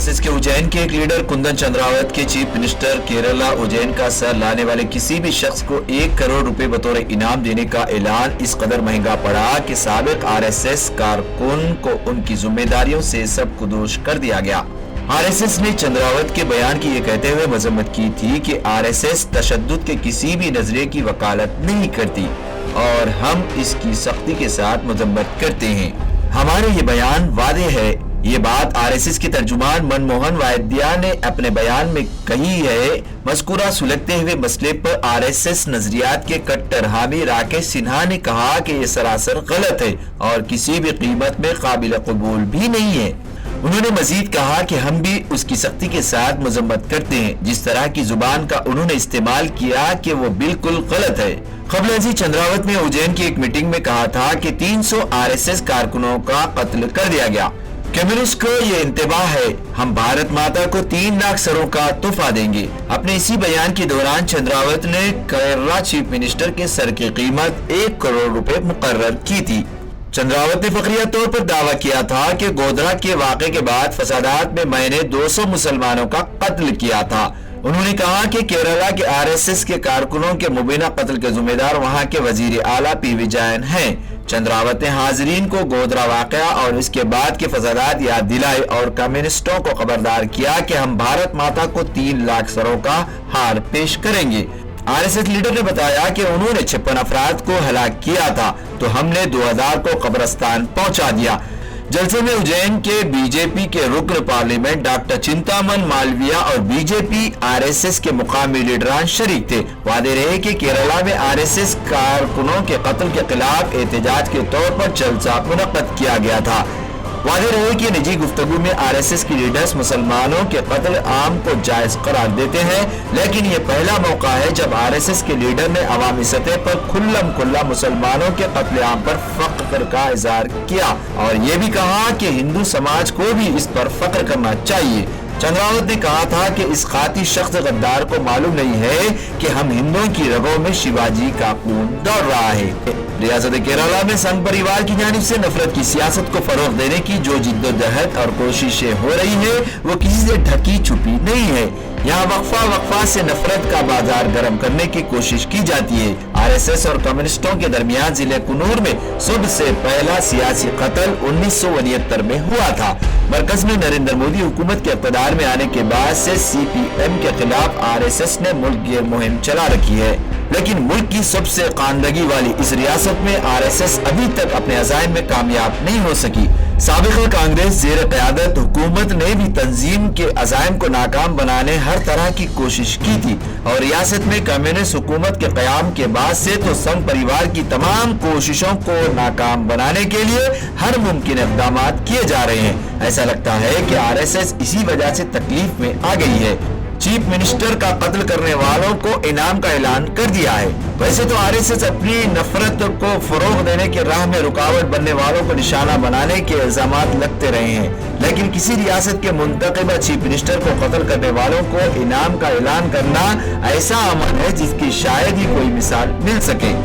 RSS के उज्जैन के एक लीडर कुंदन चंद्रावत के चीफ मिनिस्टर केरला उज्जैन का सर लाने वाले किसी भी शख्स को 1 करोड़ रुपए बतौर इनाम देने का ऐलान इस कदर महंगा पड़ा कि साबिक आरएसएस कारकुन को उनकी जिम्मेदारियों से सबकुदोश कर दिया गया। आरएसएस ने चंद्रावत के बयान की ये कहते हुए मजम्मत की थी कि आरएसएस तशद्दुद के किसी भी नजरिए की वकालत नहीं करती और हम इसकी सख्ती के साथ मजम्मत करते हैं। हमारे ये बयान वादे है। ये बात आरएसएस के तर्जुमान मनमोहन वायद्या ने अपने बयान में कही है। मज़कूरा सुलगते हुए मसले पर आरएसएस नजरियात के कट्टर हामी राकेश सिन्हा ने कहा कि ये सरासर गलत है और किसी भी कीमत में काबिल कबूल भी नहीं है। उन्होंने मजीद कहा कि हम भी उसकी सख्ती के साथ मजम्मत करते हैं। जिस तरह की जुबान का उन्होंने इस्तेमाल किया कि वो बिल्कुल गलत है। कबल अज़ीं चंद्रावत ने उज्जैन की एक मीटिंग में कहा था कि 300 आरएसएस कारकुनों का कत्ल कर दिया गया। कम्युनिस्ट को ये इंतबाह है, हम भारत माता को 3 लाख सरों का तोहफा देंगे। अपने इसी बयान के दौरान चंद्रावत ने केरला चीफ मिनिस्टर के सर की कीमत 1 करोड़ रुपए मुकर्रर की थी। चंद्रावत ने फखरिया तौर पर दावा किया था कि गोधरा के वाक़े के बाद फसादात में मैंने 200 मुसलमानों का कत्ल किया था। उन्होंने कहा कि केरला के आरएसएस के कारकुनों के मुबीना कत्ल के जिम्मेदार वहां के वजीर आला पीवी जैन हैं। चंद्रावत ने हाजरीन को गोधरा वाक़या और इसके बाद के फसादात याद दिलाए और कम्युनिस्टों को खबरदार किया कि हम भारत माता को 3 लाख सरों का हार पेश करेंगे। आरएसएस लीडर ने बताया कि उन्होंने 56 अफराद को हलाक किया था तो हमने 2000 को कब्रिस्तान पहुंचा दिया। जलसे में उज्जैन के बीजेपी के रुकन पार्लियामेंट डॉक्टर चिंतामन मालविया और बीजेपी आरएसएस के मुकामी लीडरान शरीक थे। वादे रहे कि केरला में आरएसएस कारकुनों के कत्ल के खिलाफ एहतजाज के तौर पर जलसा मुनक्कद किया गया था। वादे रहे कि निजी गुफ्तगू में आरएसएस की लीडर्स मुसलमानों के कत्ल आम को जायज करार देते हैं, लेकिन ये पहला मौका है जब आरएसएस के लीडर ने अवामी सतह पर खुल्लम खुल्ला मुसलमानों के कत्ल आम पर फख्र का इजहार किया और ये भी कहा कि हिंदू समाज को भी इस पर फख्र करना चाहिए। चंद्रावत ने कहा था कि इस खाती शख्स गद्दार को मालूम नहीं है कि हम हिंदुओं की रगों में शिवाजी का खून दौड़ रहा है। रियासत केरला में संघ परिवार की जानिब से नफरत की सियासत को फरोग देने की जो जिद्दोजहद और कोशिशें हो रही है वो किसी से ढकी छुपी नहीं है। यहाँ वक्फा से नफरत का बाजार गर्म करने की कोशिश की जाती है। आरएसएस और कम्युनिस्टों के दरमियान जिले कुनूर में सबसे पहला सियासी कत्ल 1969 में हुआ था। मरकज में नरेंद्र मोदी हुकूमत के इक़्तिदार में आने के बाद से सीपीएम के खिलाफ आरएसएस ने मुल्क की मुहिम चला रखी है, लेकिन मुल्क की सबसे खानदगी वाली इस रियासत में आरएसएस अभी तक अपने अज़ाइम में कामयाब नहीं हो सकी। साबिक़ा कांग्रेस ज़ेर क़यादत हुकूमत ने भी तंजीम के अज़ाइम को नाकाम बनाने हर तरह की कोशिश की थी और रियासत में कम्युनिस्ट हुकूमत के क़याम के बाद से तो संघ परिवार की तमाम कोशिशों को नाकाम बनाने के लिए हर मुमकिन इक़दाम किए जा रहे हैं। ऐसा लगता है कि आरएसएस इसी वजह से तकलीफ में आ गई है। चीफ मिनिस्टर का कत्ल करने वालों को इनाम का ऐलान कर दिया है। वैसे तो आरएसएस अपनी नफरत को फरोग देने के राह में रुकावट बनने वालों को निशाना बनाने के इल्जाम लगते रहे हैं, लेकिन किसी रियासत के मुंतखब चीफ मिनिस्टर को कत्ल करने वालों को इनाम का ऐलान करना ऐसा अमल है जिसकी शायद ही कोई मिसाल मिल सके।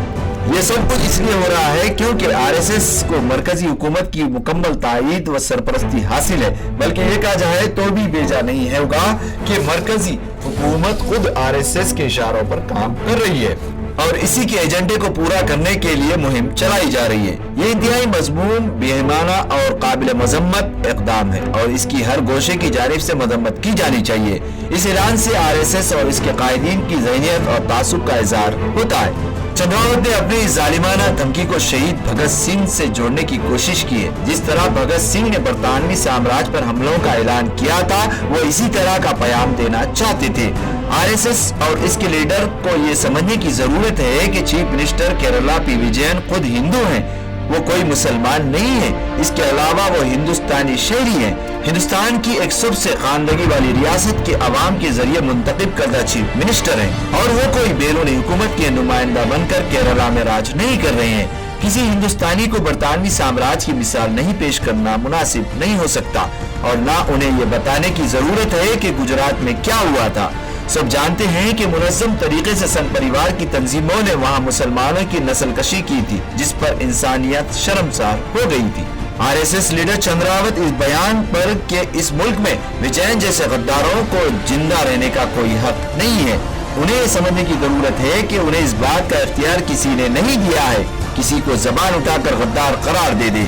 ये सब कुछ इसलिए हो रहा है क्योंकि आरएसएस को मरकजी हुकूमत की मुकम्मल तायीद व सरपरस्ती हासिल है। बल्कि ये कहा जाए तो भी बेजा नहीं होगा कि मरकजी हुकूमत खुद आरएसएस के इशारों पर काम कर रही है और इसी के एजेंडे को पूरा करने के लिए मुहिम चलाई जा रही है। ये इंतहाई मजमून, बेईमाना और काबिल मजम्मत इक़दाम है और इसकी हर गोशे की जानिब से मजम्मत की जानी चाहिए। इस ऐलान से आरएसएस और इसके कायदीन की ज़हनियत और तासुब का इज़हार होता है। चंद्रावत ने अपनी जालिमाना धमकी को शहीद भगत सिंह से जोड़ने की कोशिश की है। जिस तरह भगत सिंह ने बरतानवी साम्राज्य पर हमलों का ऐलान किया था वो इसी तरह का पैगाम देना चाहते थे। आरएसएस और इसके लीडर को ये समझने की जरूरत है कि chief minister Kerala PV Jain खुद हिंदू हैं, वो कोई मुसलमान नहीं है। इसके अलावा वो हिंदुस्तानी शहरी हैं। हिंदुस्तान की एक सबसे खानदगी वाली रियासत के अवाम के जरिए मुंतखब करदा चीफ मिनिस्टर हैं और वो कोई बैरूनी हुकूमत के नुमाइंदा बनकर केरला में राज नहीं कर रहे हैं। किसी हिंदुस्तानी को बरतानवी साम्राज्य की मिसाल नहीं पेश करना मुनासिब नहीं हो सकता और ना उन्हें ये बताने की जरूरत है कि गुजरात में क्या हुआ था। सब जानते हैं कि मुनज़्ज़म तरीके से संघ परिवार की तंजीमों ने वहां मुसलमानों की नस्ल कशी की थी जिस पर इंसानियत शर्मसार हो गई थी। आरएसएस लीडर चंद्रावत इस बयान पर कि इस मुल्क में विजयन जैसे गद्दारों को जिंदा रहने का कोई हक नहीं है, उन्हें ये समझने की जरूरत है कि उन्हें इस बात का इख्तियार किसी ने नहीं दिया है किसी को जबान उठाकर गद्दार करार दे दे,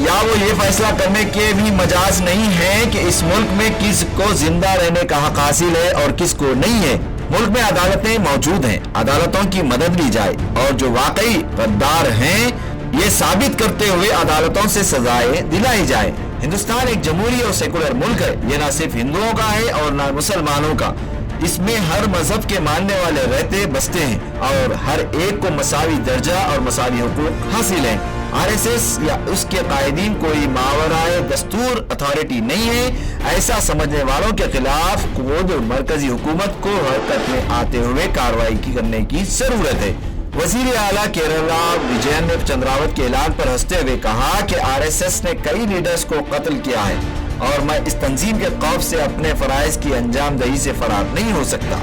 या वो ये फैसला करने के भी मजाज नहीं है कि इस मुल्क में किस को जिंदा रहने का हक हासिल है और किस को नहीं है। मुल्क में अदालतें मौजूद हैं, अदालतों की मदद ली जाए और जो वाकई गद्दार हैं ये साबित करते हुए अदालतों से सजाएं दिलाई जाए। हिंदुस्तान एक जमहूरी और सेकुलर मुल्क है, ये ना सिर्फ हिंदुओं का है और ना मुसलमानों का। इसमें हर मजहब के मानने वाले रहते बसते हैं और हर एक को मसावी दर्जा और मसावी हुकूक हासिल है। आरएसएस या उसके कायदीन कोई मावराए दस्तूर अथॉरिटी नहीं है, ऐसा समझने वालों के खिलाफ खुद मरकजी हुकूमत को हरकत में आते हुए कार्रवाई करने की जरूरत है। वजीर आला केरला विजयन ने चंद्रावत के ऐलान पर हंसते हुए कहा कि आरएसएस ने कई लीडर्स को कत्ल किया है और मैं इस तंजीम के खौफ से अपने फराइज की अंजाम दही से फरार नहीं हो सकता।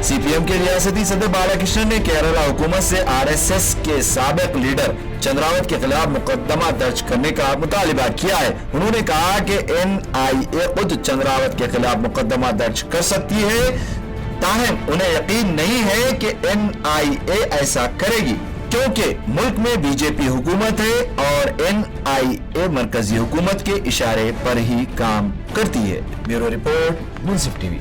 सीपीएम के रियासती सदर बालाकृष्णन ने केरला हुकूमत से आरएसएस के साबिक लीडर चंद्रावत के खिलाफ मुकदमा दर्ज करने का मुतालिबा किया है। उन्होंने कहा कि एनआईए खुद चंद्रावत के खिलाफ मुकदमा दर्ज कर सकती है, ताहम उन्हें यकीन नहीं है कि एनआईए ऐसा करेगी क्योंकि मुल्क में बीजेपी हुकूमत है और एनआईए मरकजी हुकूमत के इशारे पर ही काम करती है। ब्यूरो रिपोर्ट, मुंसिफ टीवी।